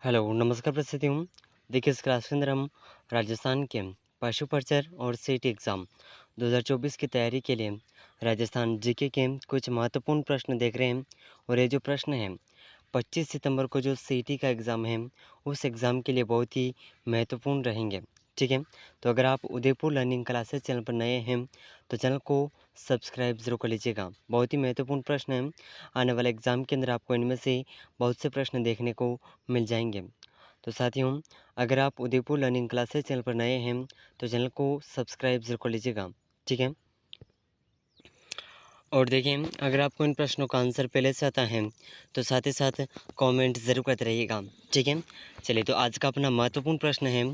Hello, नमस्कार हूँ। देखिए इस क्लास के अंदर हम राजस्थान के पशु प्रचार और सीट एग्ज़ाम 2024 की तैयारी के लिए राजस्थान जीके के कुछ महत्वपूर्ण प्रश्न देख रहे हैं। और ये जो प्रश्न हैं 25 सितंबर को जो सीटी का एग्ज़ाम है उस एग्ज़ाम के लिए बहुत ही महत्वपूर्ण रहेंगे। ठीक है, तो अगर आप उदयपुर लर्निंग क्लासेस चैनल पर नए हैं तो चैनल को सब्सक्राइब ज़रूर कर लीजिएगा। बहुत ही महत्वपूर्ण प्रश्न है, आने वाले एग्ज़ाम के अंदर आपको इनमें से बहुत से प्रश्न देखने को मिल जाएंगे। तो साथियों, अगर आप उदयपुर लर्निंग क्लासेस चैनल पर नए हैं तो चैनल को सब्सक्राइब ज़रूर कर लीजिएगा। ठीक है, और देखिए अगर आपको इन प्रश्नों का आंसर पहले से आता है तो साथ ही साथ कमेंट ज़रूर करते रहिएगा। ठीक है, चलिए तो आज का अपना महत्वपूर्ण प्रश्न है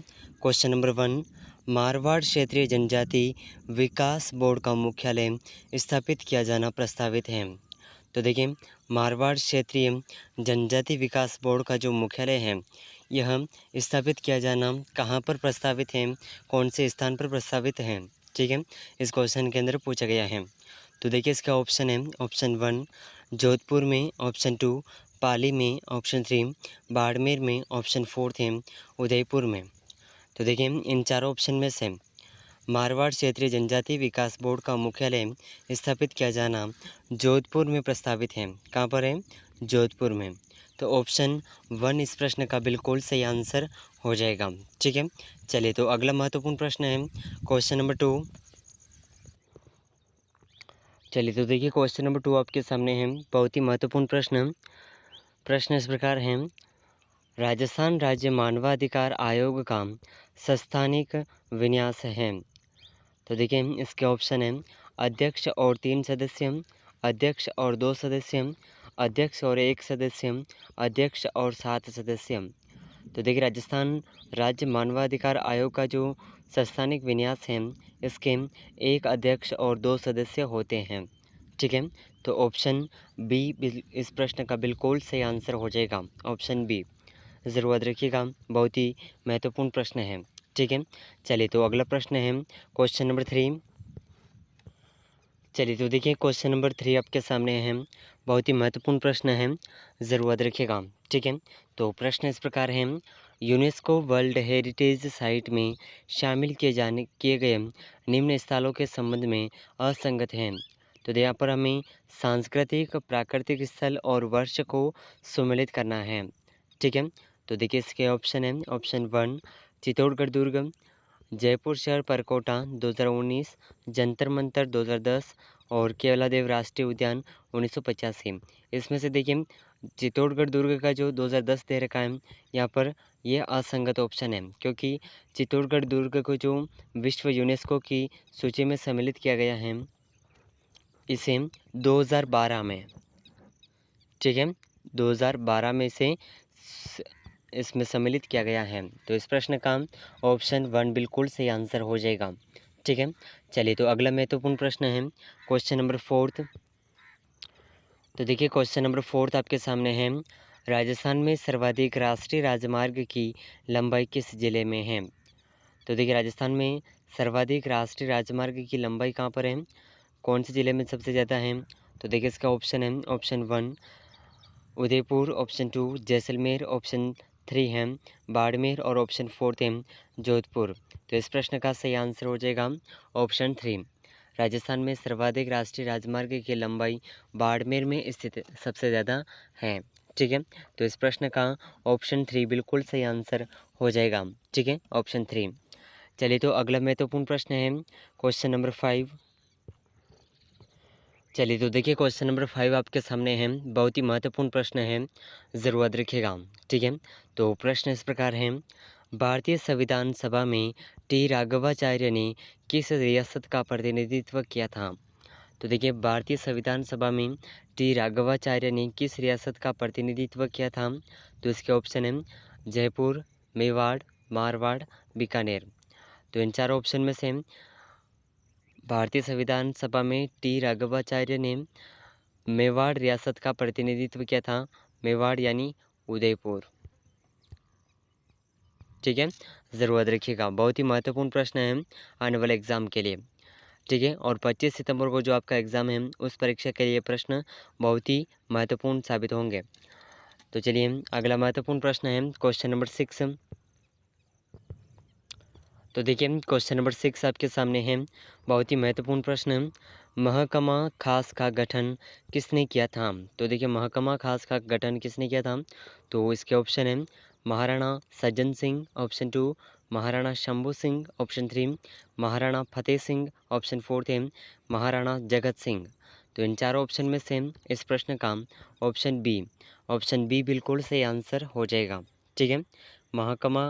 क्वेश्चन नंबर 1। मारवाड़ क्षेत्रीय जनजाति विकास बोर्ड का मुख्यालय स्थापित किया जाना प्रस्तावित है। तो देखिए मारवाड़ क्षेत्रीय जनजाति विकास बोर्ड का जो मुख्यालय है यह स्थापित किया जाना कहाँ पर प्रस्तावित है, कौन से स्थान पर प्रस्तावित है। ठीक है, इस क्वेश्चन के अंदर पूछा गया है। तो देखिए इसका ऑप्शन है ऑप्शन 1 जोधपुर में, ऑप्शन 2 पाली में, ऑप्शन 3 बाड़मेर में, ऑप्शन 4 है उदयपुर में। तो देखिए इन चारों ऑप्शन में से मारवाड़ क्षेत्रीय जनजाति विकास बोर्ड का मुख्यालय स्थापित किया जाना जोधपुर में प्रस्तावित है। कहाँ पर है? जोधपुर में। तो ऑप्शन 1 इस प्रश्न का बिल्कुल सही आंसर हो जाएगा। ठीक है, चलिए तो अगला महत्वपूर्ण प्रश्न है क्वेश्चन नंबर 2। चलिए तो देखिए क्वेश्चन नंबर 2 आपके सामने है, बहुत ही महत्वपूर्ण प्रश्न इस प्रकार है। राजस्थान राज्य मानवाधिकार आयोग का संस्थानिक विन्यास है। तो देखिए इसके ऑप्शन हैं अध्यक्ष और 3 सदस्य, अध्यक्ष और 2 सदस्य, अध्यक्ष और 1 सदस्य, अध्यक्ष और 7 सदस्य। तो देखिए राजस्थान राज्य मानवाधिकार आयोग का जो संस्थानिक विन्यास है इसके 1 अध्यक्ष और 2 सदस्य होते हैं। ठीक है, तो ऑप्शन बी इस प्रश्न का बिल्कुल सही आंसर हो जाएगा। ऑप्शन बी ज़रूर याद रखिएगा, बहुत ही महत्वपूर्ण प्रश्न है। ठीक है, चलिए तो अगला प्रश्न है क्वेश्चन नंबर 3। चलिए तो देखिए क्वेश्चन नंबर 3 आपके सामने है, बहुत ही महत्वपूर्ण प्रश्न है, ज़रूर याद रखिएगा। ठीक है, तो प्रश्न इस प्रकार है। यूनेस्को वर्ल्ड हेरिटेज साइट में शामिल किए गए निम्न स्थलों के संबंध में असंगत हैं। तो यहाँ पर हमें सांस्कृतिक प्राकृतिक स्थल और वर्ष को सम्मिलित करना है। ठीक है, तो देखिए इसके ऑप्शन है ऑप्शन 1 चित्तौड़गढ़ दुर्ग, जयपुर शहर परकोटा 2019, जंतर मंतर 2010 और केवलादेव राष्ट्रीय उद्यान 1985। इसमें से देखिए चित्तौड़गढ़ दुर्ग का जो 2010 दे रखा है यहाँ पर यह असंगत ऑप्शन है, क्योंकि चित्तौड़गढ़ दुर्ग को जो विश्व यूनेस्को की सूची में सम्मिलित किया गया है इसे 2012 में। ठीक है, 2012 में से इसमें सम्मिलित किया गया है। तो इस प्रश्न का ऑप्शन 1 बिल्कुल सही आंसर हो जाएगा। ठीक है, चलिए तो अगला महत्वपूर्ण प्रश्न है क्वेश्चन नंबर 4। तो देखिए क्वेश्चन नंबर 4 आपके सामने है। राजस्थान में सर्वाधिक राष्ट्रीय राजमार्ग की लंबाई किस जिले में है? तो देखिए राजस्थान में सर्वाधिक राष्ट्रीय राजमार्ग की लंबाई कहाँ पर है, कौन से ज़िले में सबसे ज़्यादा है? तो देखिए इसका ऑप्शन है option 1 Udaipur, option 2 Jaisalmer, option 3 है बाड़मेर और ऑप्शन 4 है जोधपुर। तो इस प्रश्न का सही आंसर हो जाएगा ऑप्शन 3। राजस्थान में सर्वाधिक राष्ट्रीय राजमार्ग की लंबाई बाड़मेर में स्थित सबसे ज़्यादा है। ठीक है, तो इस प्रश्न का ऑप्शन 3 बिल्कुल सही आंसर हो जाएगा। ठीक है, ऑप्शन 3। चलिए तो अगला महत्वपूर्ण प्रश्न है क्वेश्चन नंबर 5। चलिए तो देखिए क्वेश्चन नंबर 5 आपके सामने है, बहुत ही महत्वपूर्ण प्रश्न है, ज़रूर याद रखिएगा। ठीक है, तो प्रश्न इस प्रकार है। भारतीय संविधान सभा में टी राघवाचार्य ने किस रियासत का प्रतिनिधित्व किया था? तो देखिए भारतीय संविधान सभा में टी राघवाचार्य ने किस रियासत का प्रतिनिधित्व किया था? तो इसके ऑप्शन है जयपुर, मेवाड़, मारवाड़, बीकानेर। तो इन चारों ऑप्शन में से भारतीय संविधान सभा में टी राघवाचार्य ने मेवाड़ रियासत का प्रतिनिधित्व किया था, मेवाड़ यानी उदयपुर। ठीक है, ज़रूर याद रखिएगा, बहुत ही महत्वपूर्ण प्रश्न है आने वाले एग्ज़ाम के लिए। ठीक है, और 25 सितंबर को जो आपका एग्ज़ाम है उस परीक्षा के लिए प्रश्न बहुत ही महत्वपूर्ण साबित होंगे। तो चलिए अगला महत्वपूर्ण प्रश्न है क्वेश्चन नंबर 6। तो देखिए क्वेश्चन नंबर 6 आपके सामने है, बहुत ही महत्वपूर्ण प्रश्न है। महकमा खास का गठन किसने किया था? तो देखिए महकमा खास का गठन किसने किया था? तो इसके ऑप्शन है Maharana Sajjan Singh, option 2 Maharana Shambhu Singh, option 3 Maharana Fateh Singh, option 4 है महाराणा जगत सिंह। तो इन चारों ऑप्शन में से इस प्रश्न का ऑप्शन बी बिल्कुल सही आंसर हो जाएगा। ठीक है, महकमा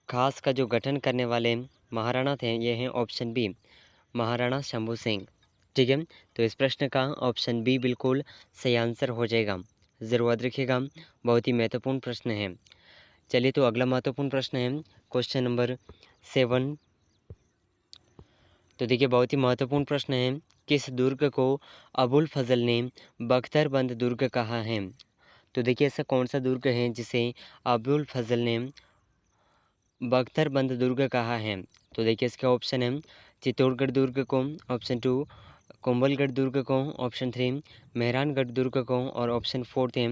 खास का जो गठन करने वाले महाराणा थे ये हैं ऑप्शन बी महाराणा शंभू सिंह। ठीक है, तो इस प्रश्न का ऑप्शन बी बिल्कुल सही आंसर हो जाएगा। ज़रूर याद रखिएगा, बहुत ही महत्वपूर्ण प्रश्न है। चलिए तो अगला महत्वपूर्ण प्रश्न है क्वेश्चन नंबर 7। तो देखिए बहुत ही महत्वपूर्ण प्रश्न है, किस दुर्ग को अबुल फजल ने बख्तरबंद दुर्ग कहा है? तो देखिए ऐसा कौन सा दुर्ग है जिसे अबुल फजल ने बख्तरबंद दुर्ग कहा है? तो देखिए इसके ऑप्शन है चित्तौड़गढ़ दुर्ग को, ऑप्शन 2 कुंभलगढ़ दुर्ग को, ऑप्शन 3 मेहरानगढ़ दुर्ग को और ऑप्शन 4 है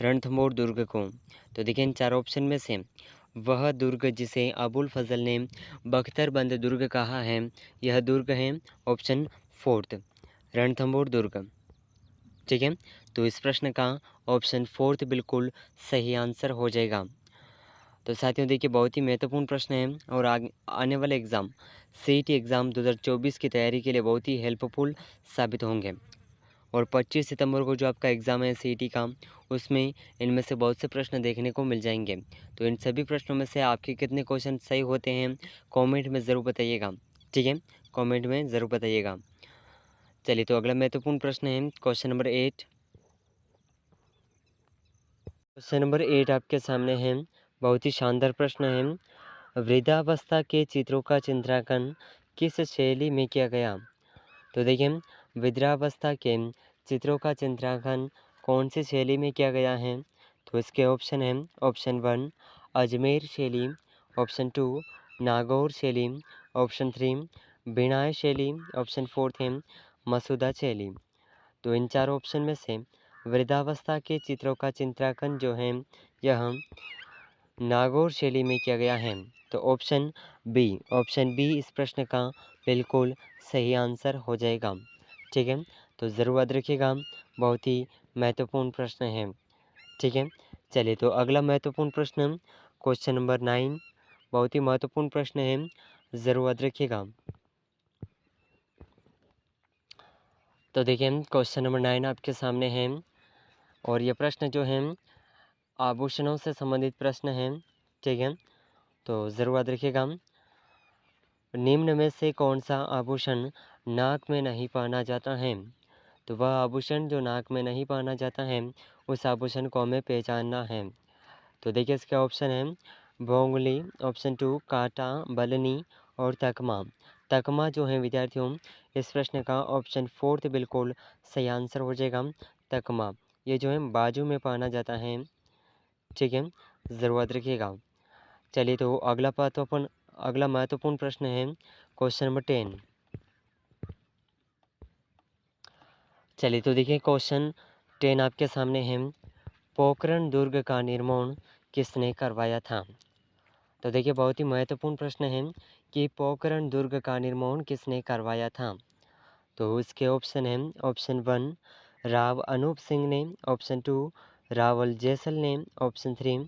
रणथंभौर दुर्ग को। तो देखिए इन चार ऑप्शन में से वह दुर्ग जिसे अबुल फजल ने बख्तरबंद दुर्ग कहा है, यह दुर्ग है ऑप्शन 4 रणथंभौर दुर्ग। ठीक है, तो इस प्रश्न का ऑप्शन 4 बिल्कुल सही आंसर हो जाएगा। तो साथियों देखिए बहुत ही महत्वपूर्ण प्रश्न है और आने वाले एग्ज़ाम सीईटी एग्ज़ाम 2024 की तैयारी के लिए बहुत ही हेल्पफुल साबित होंगे। और 25 सितंबर को जो आपका एग्ज़ाम है सीईटी का, उसमें इनमें से बहुत से प्रश्न देखने को मिल जाएंगे। तो इन सभी प्रश्नों में से आपके कितने क्वेश्चन सही होते हैं कमेंट में ज़रूर बताइएगा। ठीक है, कमेंट में ज़रूर बताइएगा। चलिए तो अगला महत्वपूर्ण प्रश्न है क्वेश्चन नंबर 8। क्वेश्चन नंबर 8 आपके सामने है, बहुत ही शानदार प्रश्न है। वृद्धावस्था के चित्रों का चित्रांकन किस शैली में किया गया? तो देखिए वृद्धावस्था के चित्रों का चित्रांकन कौन सी शैली में किया गया है? तो इसके ऑप्शन हैं ऑप्शन 1 अजमेर शैली, ऑप्शन 2 नागौर शैली, ऑप्शन 3 बिनाय शैली, ऑप्शन 4 है मसूदा शैली। तो इन चार ऑप्शन में से वृद्धावस्था के चित्रों का चित्रांकन जो है यह नागौर शैली में किया गया है। तो ऑप्शन बी इस प्रश्न का बिल्कुल सही आंसर हो जाएगा। ठीक है, तो ज़रूर याद रखिएगा, बहुत ही महत्वपूर्ण प्रश्न है। ठीक है, चलिए तो अगला महत्वपूर्ण प्रश्न क्वेश्चन नंबर 9, बहुत ही महत्वपूर्ण प्रश्न है, ज़रूर याद रखिएगा। तो देखिए क्वेश्चन नंबर 9 आपके सामने है और ये प्रश्न जो है आभूषणों से संबंधित प्रश्न है। ठीक है, तो ज़रूर याद रखिएगा, निम्न में से कौन सा आभूषण नाक में नहीं पहना जाता है? तो वह आभूषण जो नाक में नहीं पहना जाता है उस आभूषण को हमें पहचानना है। तो देखिए इसके ऑप्शन है भोंगली, ऑप्शन 2 कांटा, बलनी और तकमा। तकमा जो है विद्यार्थियों, इस प्रश्न का ऑप्शन 4 बिल्कुल सही आंसर हो जाएगा। तकमा ये जो है बाजू में पहना जाता है। ठीक है, ज़रूर याद रखिएगा। चलिए तो अगला महत्वपूर्ण प्रश्न है क्वेश्चन नंबर 10। चलिए तो देखिए क्वेश्चन 10 आपके सामने है, पोखरण दुर्ग का निर्माण किसने करवाया था? तो देखिए बहुत ही महत्वपूर्ण प्रश्न है कि पोखरण दुर्ग का निर्माण किसने करवाया था? तो इसके ऑप्शन है ऑप्शन 1 राव अनूप सिंह ने, ऑप्शन 2 रावल जैसल ने, ऑप्शन 3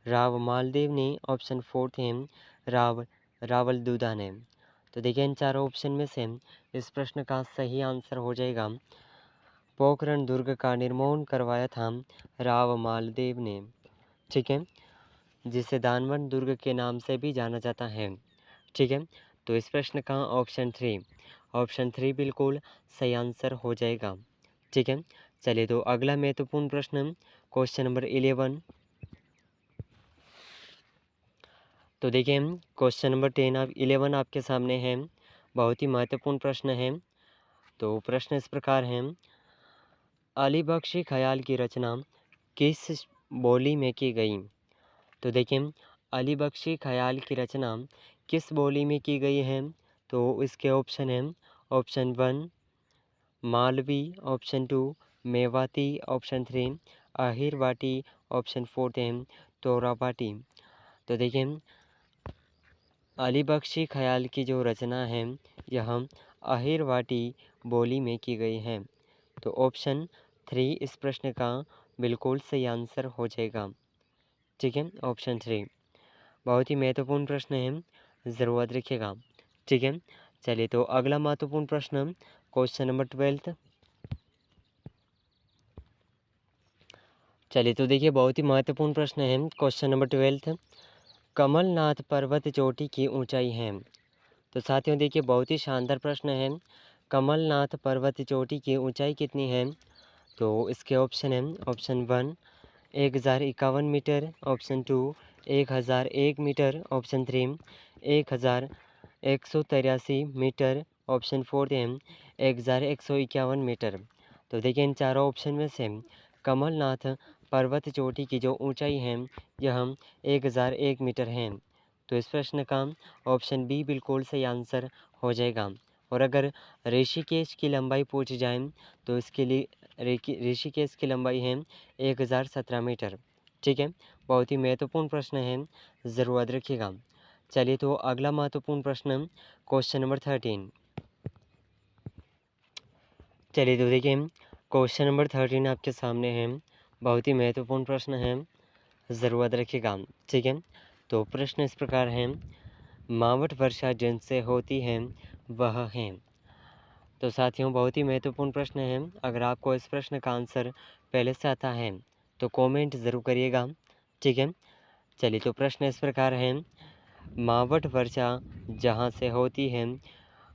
राव मालदेव ने, ऑप्शन 4 है रावल दूधा ने। तो देखिए इन चारों ऑप्शन में से इस प्रश्न का सही आंसर हो जाएगा, पोखरण दुर्ग का निर्माण करवाया था राव मालदेव ने। ठीक है, जिसे दानवन दुर्ग के नाम से भी जाना जाता है। ठीक है, तो इस प्रश्न का ऑप्शन 3 बिल्कुल सही आंसर हो जाएगा। ठीक है, चलिए तो अगला महत्वपूर्ण प्रश्न क्वेश्चन नंबर 11। तो देखिए क्वेश्चन नंबर 11 आपके सामने है, बहुत ही महत्वपूर्ण प्रश्न है। तो प्रश्न इस प्रकार है, अली बख्शी ख्याल की रचना किस बोली में की गई? तो देखिए अली बख्शी ख्याल की रचना किस बोली में की गई है? तो इसके ऑप्शन हैं option 1 Malvi, option 2 Mewati, option 3 Ahirwati, option fourth है तोराबाटी। तो देखिए अली बख्शी ख़याल की जो रचना है यह अहिरवाटी बोली में की गई है। तो ऑप्शन 3 इस प्रश्न का बिल्कुल सही आंसर हो जाएगा। ठीक है, ऑप्शन 3 बहुत ही महत्वपूर्ण प्रश्न है, ज़रूर याद रखिएगा। ठीक है, चलिए तो अगला महत्वपूर्ण प्रश्न क्वेश्चन नंबर 12। चलिए तो देखिए बहुत ही महत्वपूर्ण प्रश्न है क्वेश्चन नंबर 12। कमलनाथ पर्वत चोटी की ऊंचाई है। तो साथियों देखिए बहुत ही शानदार प्रश्न है। कमलनाथ पर्वत चोटी की ऊंचाई कितनी है? तो इसके ऑप्शन है option 1 1051 metre, option 2 1001 metre, option 3 1183 metre, option 4 है 1151 मीटर। तो देखिए इन चारों ऑप्शन में से कमलनाथ पर्वत चोटी की जो ऊंचाई है यह 1001 मीटर है। तो इस प्रश्न का ऑप्शन बी बिल्कुल सही आंसर हो जाएगा। और अगर ऋषिकेश की लंबाई पूछी जाए तो इसके लिए ऋषिकेश की लंबाई है 1017 मीटर। ठीक है, बहुत ही महत्वपूर्ण प्रश्न है, ज़रूर याद रखिएगा। चलिए तो अगला महत्वपूर्ण प्रश्न क्वेश्चन नंबर 13। चलिए तो देखिए क्वेश्चन नंबर 13 आपके सामने है, बहुत ही महत्वपूर्ण प्रश्न है, ज़रूर याद रखिएगा। ठीक है, तो प्रश्न इस प्रकार है, मावट वर्षा जिनसे होती है वह है। तो साथियों बहुत ही महत्वपूर्ण प्रश्न है। अगर आपको इस प्रश्न का आंसर पहले से आता है तो कमेंट ज़रूर करिएगा। ठीक है, चलिए तो प्रश्न इस प्रकार है, मावट वर्षा जहाँ से होती है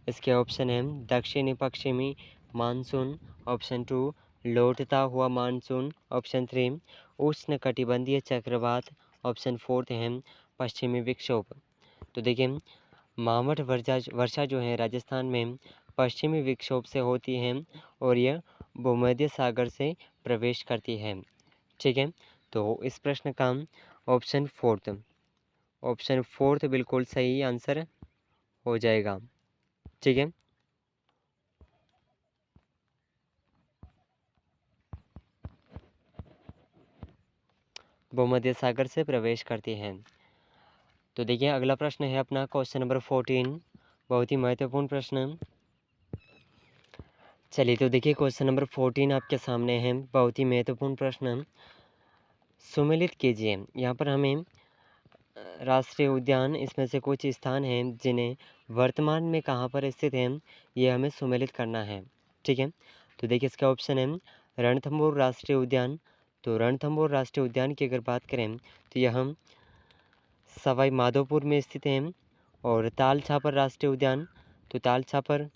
इसके ऑप्शन है दक्षिणी पश्चिमी मानसून, ऑप्शन 2 लौटता हुआ मानसून, ऑप्शन 3 उष्णकटिबंधीय चक्रवात, ऑप्शन 4 है पश्चिमी विक्षोभ। तो देखिए मावट वर्षा जो है राजस्थान में पश्चिमी विक्षोभ से होती है और यह भूमध्य सागर से प्रवेश करती है। ठीक है, तो इस प्रश्न का ऑप्शन फोर्थ बिल्कुल सही आंसर हो जाएगा। ठीक है, भूमध्य सागर से प्रवेश करती हैं। तो देखिए अगला प्रश्न है अपना क्वेश्चन नंबर 14, बहुत ही महत्वपूर्ण प्रश्न। चलिए तो देखिए क्वेश्चन नंबर 14 आपके सामने है, बहुत ही महत्वपूर्ण प्रश्न। सुमेलित कीजिए, यहाँ पर हमें राष्ट्रीय उद्यान इसमें से कुछ स्थान हैं जिन्हें वर्तमान में कहाँ पर स्थित हैं ये हमें सुमेलित करना है। ठीक है, तो देखिए इसका ऑप्शन है रणथंभौर राष्ट्रीय उद्यान। तो रणथंभौर राष्ट्रीय उद्यान की अगर बात करें तो यह सवाई माधोपुर में स्थित है। और ताल छापर राष्ट्रीय उद्यान, तो ताल छापर,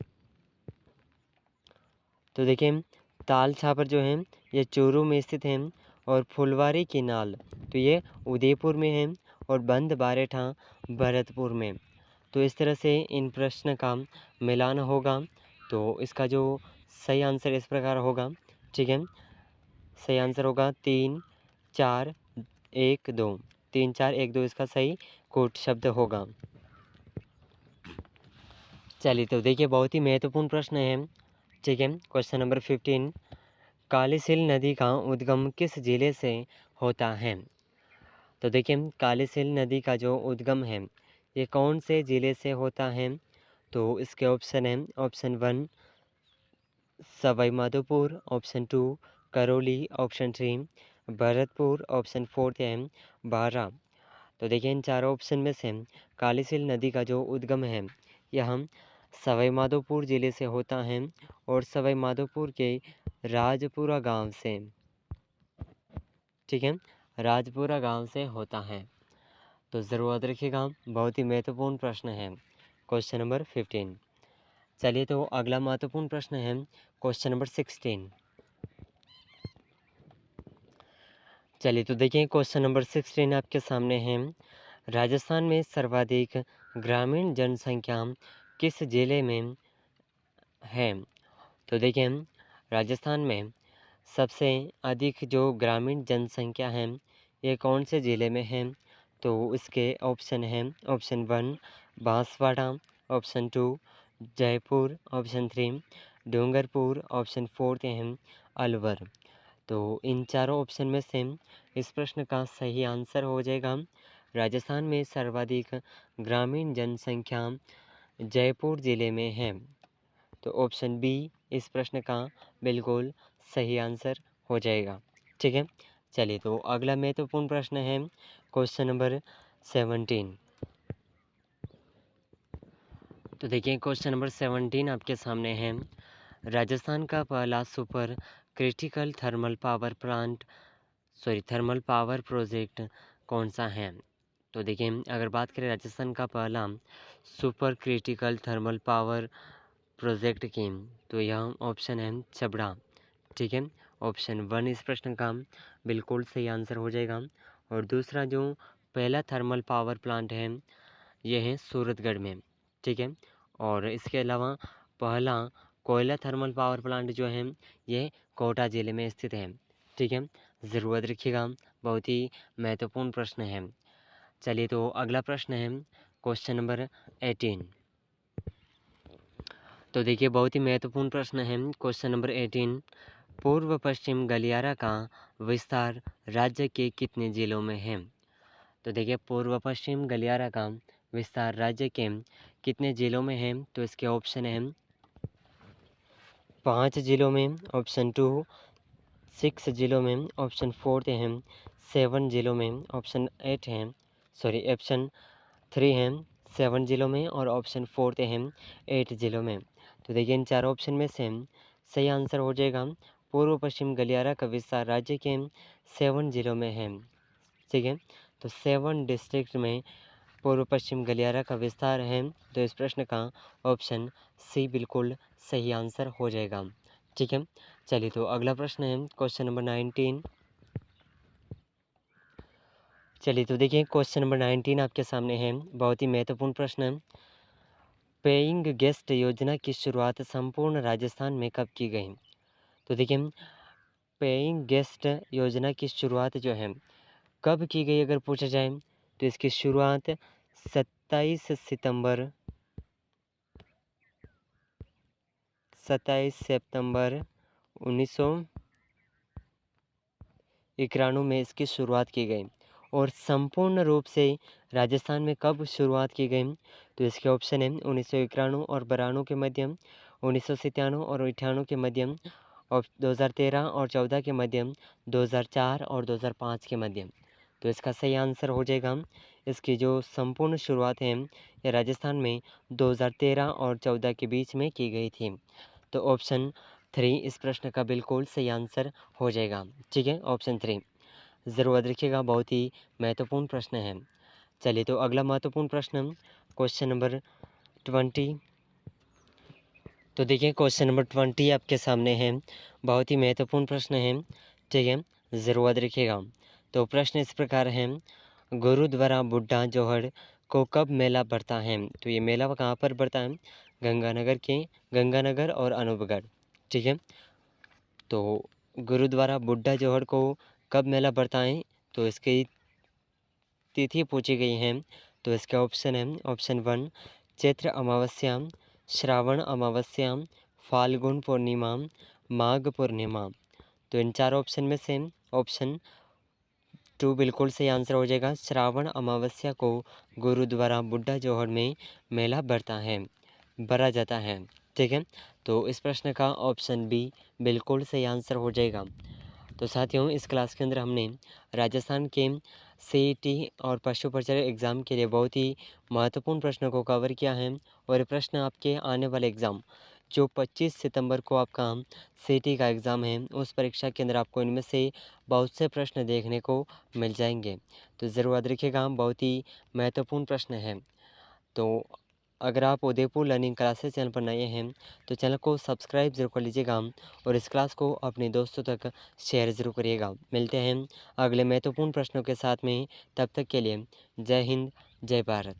तो देखिए ताल छापर जो है ये चूरू में स्थित है। और फुलवारी की नाल तो ये उदयपुर में है। और बंद बारेठा भरतपुर में। तो इस तरह से इन प्रश्न का मिलान होगा। तो इसका जो सही आंसर इस प्रकार होगा। ठीक है, सही आंसर होगा 3 4 1 2, 3 4 1 2 इसका सही कोट शब्द होगा। चलिए तो देखिए बहुत ही महत्वपूर्ण प्रश्न है। ठीक है, क्वेश्चन नंबर 15, कालीसिल नदी का उद्गम किस जिले से होता है? तो देखिए कालीसिल नदी का जो उद्गम है ये कौन से ज़िले से होता है? तो इसके ऑप्शन है option 1 Sawai Madhopur, option 2 Karauli, option 3 Bharatpur, option 4 है बारा। तो देखिए इन चारों ऑप्शन में से कालीसिल नदी का जो उद्गम है यह सवाई माधोपुर ज़िले से होता है। और सवाई माधोपुर के राजपुरा गांव से। ठीक है, राजपुरा गांव से होता है। तो ज़रूर याद रखिएगा, बहुत ही महत्वपूर्ण प्रश्न है क्वेश्चन नंबर 15। चलिए तो अगला महत्वपूर्ण प्रश्न है क्वेश्चन नंबर 16। चलिए तो देखिए क्वेश्चन नंबर 16 आपके सामने है, राजस्थान में सर्वाधिक ग्रामीण जनसंख्या किस जिले में है? तो देखिए राजस्थान में सबसे अधिक जो ग्रामीण जनसंख्या है ये कौन से ज़िले में है? तो इसके ऑप्शन हैं option 1 Banswara, option 2 Jaipur, option 3 Dungarpur, option 4 हैं अलवर। तो इन चारों ऑप्शन में से इस प्रश्न का सही आंसर हो जाएगा राजस्थान में सर्वाधिक ग्रामीण जनसंख्या जयपुर ज़िले में है। तो ऑप्शन बी इस प्रश्न का बिल्कुल सही आंसर हो जाएगा। ठीक है, चलिए तो अगला महत्वपूर्ण प्रश्न है क्वेश्चन नंबर 17। तो देखिए क्वेश्चन नंबर 17 आपके सामने है। राजस्थान का पहला super critical thermal power project कौन सा है? तो देखिए अगर बात करें राजस्थान का पहला super critical thermal power project की, तो यह ऑप्शन है छबड़ा। ठीक है, ऑप्शन 1 इस प्रश्न का बिल्कुल सही आंसर हो जाएगा। और दूसरा जो पहला थर्मल पावर प्लांट है यह है सूरतगढ़ में। ठीक है, और इसके अलावा पहला कोयला थर्मल पावर प्लांट जो है ये कोटा ज़िले में स्थित है। ठीक है, ज़रूर रखिएगा, बहुत ही महत्वपूर्ण प्रश्न है। चलिए तो अगला प्रश्न है क्वेश्चन नंबर 18। तो देखिए बहुत ही महत्वपूर्ण प्रश्न है क्वेश्चन नंबर 18। पूर्व पश्चिम गलियारा का विस्तार राज्य के कितने जिलों में है? तो देखिए पूर्व पश्चिम गलियारा का विस्तार राज्य के कितने जिलों में है? तो इसके ऑप्शन है 5 जिलों में, ऑप्शन 2 6 जिलों में, ऑप्शन 4 है 7 जिलों में, ऑप्शन 3 है 7 जिलों में और ऑप्शन 4 है 8 जिलों में। तो देखिए इन चार ऑप्शन में से सही आंसर हो जाएगा पूर्व पश्चिम गलियारा का विस्तार राज्य के 7 जिलों में है। ठीक है, तो 7 डिस्ट्रिक्ट में पूर्व पश्चिम गलियारा का विस्तार है। तो इस प्रश्न का ऑप्शन सी बिल्कुल सही आंसर हो जाएगा। ठीक है, चलिए तो अगला प्रश्न है क्वेश्चन नंबर 19। चलिए तो देखिए क्वेश्चन नंबर 19 आपके सामने है, बहुत ही महत्वपूर्ण प्रश्न है। पेइंग गेस्ट योजना की शुरुआत संपूर्ण राजस्थान में कब की गई? तो देखिए पेइंग गेस्ट योजना की शुरुआत जो है कब की गई अगर पूछा जाए तो इसकी शुरुआत 27 सितंबर 1991 में इसकी शुरुआत की गई। और संपूर्ण रूप से राजस्थान में कब शुरुआत की गई? तो इसके ऑप्शन है 1991 और 92 के मध्यम, 1997 और 98 के मध्यम, और 2013 और 14 के मध्यम, 2004 और 2005 के मध्यम। तो इसका सही आंसर हो जाएगा इसकी जो संपूर्ण शुरुआत है ये राजस्थान में 2013 और 14 के बीच में की गई थी। तो ऑप्शन 3 इस प्रश्न का बिल्कुल सही आंसर हो जाएगा। ठीक है, ऑप्शन 3 ज़रूर याद रखिएगा, बहुत ही महत्वपूर्ण प्रश्न है। चलिए तो अगला महत्वपूर्ण प्रश्न क्वेश्चन नंबर 20। तो देखिए क्वेश्चन नंबर 20 आपके सामने है, बहुत ही महत्वपूर्ण प्रश्न है। ठीक है, ज़रूर याद रखिएगा। तो प्रश्न इस प्रकार है, गुरुद्वारा बुड्ढा जोहड़ को कब मेला बढ़ता है? तो ये मेला कहाँ पर बढ़ता है? गंगानगर और अनूपगढ़। ठीक है, तो गुरुद्वारा बुड्ढा जोहड़ को कब मेला बढ़ता है? तो इसकी तिथि पूछी गई है। तो इसके ऑप्शन है ऑप्शन 1 चैत्र अमावस्या, श्रावण अमावस्या, फाल्गुन पूर्णिमा, माघ पूर्णिमा। तो इन चार ऑप्शन में से ऑप्शन 2 बिल्कुल सही आंसर हो जाएगा। श्रावण अमावस्या को गुरुद्वारा बुड्ढा जोहड़ में मेला भरा जाता है। ठीक है, तो इस प्रश्न का ऑप्शन बी बिल्कुल सही आंसर हो जाएगा। तो साथियों इस क्लास के अंदर हमने राजस्थान के सीईटी और पशु परिचय एग्ज़ाम के लिए बहुत ही महत्वपूर्ण प्रश्नों को कवर किया है। और ये प्रश्न आपके आने वाले एग्ज़ाम जो 25 सितंबर को आपका सीईटी का एग्ज़ाम है उस परीक्षा के अंदर आपको इनमें से बहुत से प्रश्न देखने को मिल जाएंगे। तो ज़रूर याद रखिएगा, बहुत ही महत्वपूर्ण प्रश्न है। तो अगर आप उदयपुर लर्निंग क्लासेस चैनल पर नए हैं तो चैनल को सब्सक्राइब ज़रूर कर लीजिएगा और इस क्लास को अपने दोस्तों तक शेयर ज़रूर करिएगा। मिलते हैं अगले महत्वपूर्ण प्रश्नों के साथ में, तब तक के लिए जय हिंद, जय भारत।